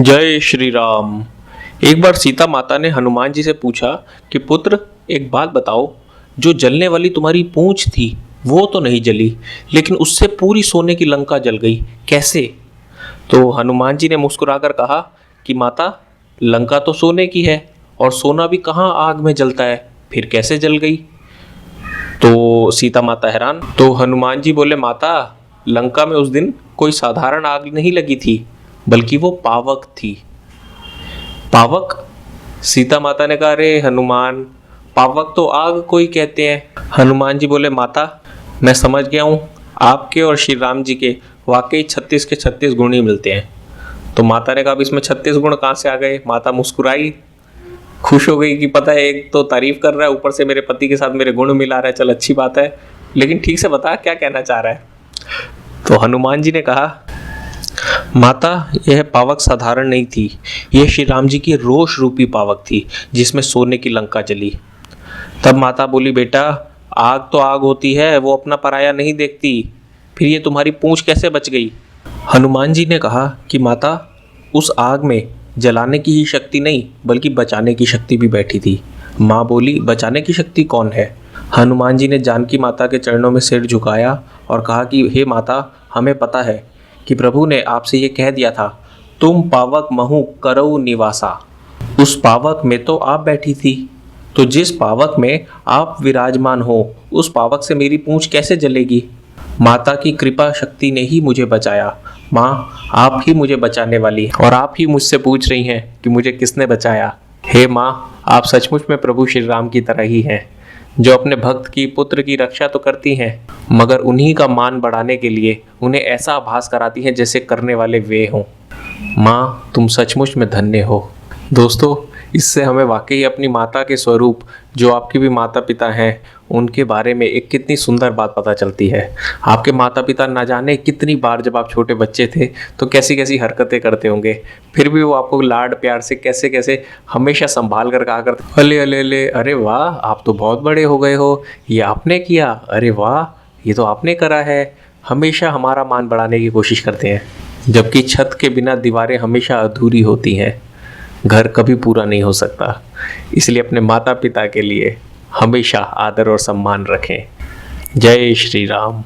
जय श्री राम। एक बार सीता माता ने हनुमान जी से पूछा कि पुत्र, एक बात बताओ, जो जलने वाली तुम्हारी पूंछ थी वो तो नहीं जली, लेकिन उससे पूरी सोने की लंका जल गई, कैसे? तो हनुमान जी ने मुस्कुराकर कहा कि माता, लंका तो सोने की है और सोना भी कहाँ आग में जलता है, फिर कैसे जल गई? तो सीता माता हैरान। तो हनुमान जी बोले, माता, लंका में उस दिन कोई साधारण आग नहीं लगी थी, बल्कि वो पावक थी। पावक? सीता माता ने कहा, अरे हनुमान, पावक तो आग को ही कहते हैं। हनुमान जी बोले, माता, मैं समझ गया हूँ, आपके और श्री राम जी के वाकई 36 के 36 गुण ही मिलते हैं। तो माता ने कहा, अब इसमें 36 गुण कहाँ से आ गए? माता मुस्कुराई, खुश हो गई कि पता है, एक तो तारीफ कर रहा है, ऊपर से मेरे पति के साथ मेरे गुण मिला रहा है, चल अच्छी बात है, लेकिन ठीक से बता क्या कहना चाह रहा है। तो हनुमान जी ने कहा, माता, यह पावक साधारण नहीं थी, यह श्री राम जी की रोष रूपी पावक थी, जिसमें सोने की लंका जली। तब माता बोली, बेटा, आग तो आग होती है, वो अपना पराया नहीं देखती, फिर ये तुम्हारी पूंछ कैसे बच गई? हनुमान जी ने कहा कि माता, उस आग में जलाने की ही शक्ति नहीं, बल्कि बचाने की शक्ति भी बैठी थी। माँ बोली, बचाने की शक्ति कौन है? हनुमान जी ने जानकी माता के चरणों में सिर झुकाया और कहा कि हे माता, हमें पता है कि प्रभु ने आपसे ये कह दिया था, तुम पावक महु करऊ निवासा। उस पावक में तो आप बैठी थी, तो जिस पावक में आप विराजमान हो, उस पावक से मेरी पूंछ कैसे जलेगी? माता की कृपा शक्ति ने ही मुझे बचाया। माँ, आप ही मुझे बचाने वाली हैं, और आप ही मुझसे पूछ रही हैं कि मुझे किसने बचाया। हे माँ, आप सचमुच में प्रभु श्री राम की तरह ही हैं, जो अपने भक्त की, पुत्र की रक्षा तो करती हैं, मगर उन्हीं का मान बढ़ाने के लिए उन्हें ऐसा आभास कराती हैं जैसे करने वाले वे हों। माँ, तुम सचमुच में धन्य हो। दोस्तों, इससे हमें वाकई अपनी माता के स्वरूप, जो आपके भी माता पिता हैं, उनके बारे में एक कितनी सुंदर बात पता चलती है। आपके माता पिता ना जाने कितनी बार जब आप छोटे बच्चे थे तो कैसी कैसी हरकतें करते होंगे, फिर भी वो आपको लाड प्यार से कैसे कैसे हमेशा संभाल कर कहा करते, अले अले अले, अरे वाह, आप तो बहुत बड़े हो गए हो, ये आपने किया, अरे वाह, ये तो आपने करा है। हमेशा हमारा मान बढ़ाने की कोशिश करते हैं, जबकि छत के बिना दीवारें हमेशा अधूरी होती हैं, घर कभी पूरा नहीं हो सकता। इसलिए अपने माता पिता के लिए हमेशा आदर और सम्मान रखें। जय श्री राम।